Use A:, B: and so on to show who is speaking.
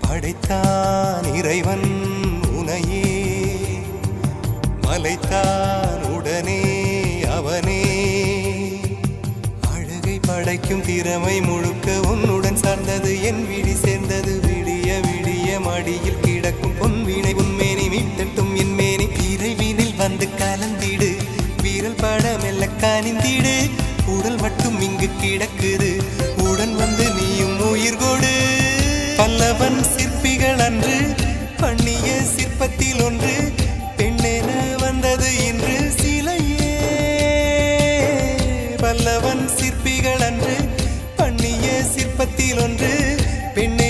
A: படைத்தான் இறைவன் உனையே, மலைத்தான் உடனே அவனே. அழகை படைக்கும் திறமை முழுக்க உன்னுடன் சார்ந்தது, என் விழி சேர்ந்தது. விடிய விடிய மடியில் கிடக்கும் பொன்வினை உன்மேனி மீட்டட்டும் என் மேனி. இறைவினில் வந்து கலந்திடு, வீரல் பட மெல்ல காணிந்திடு. உடல் மட்டும் இங்கு கிடக்குது, உடன் வந்து நீயும் உயிர் கொடு. பல்லவன் சிற்பிகள் அன்று பண்ணிய சிற்பத்தில் ஒன்று, பெண்ணென வந்தது இன்று சிலையே. பல்லவன் சிற்பிகள் அன்று பண்ணிய சிற்பத்தில் ஒன்று, பெண்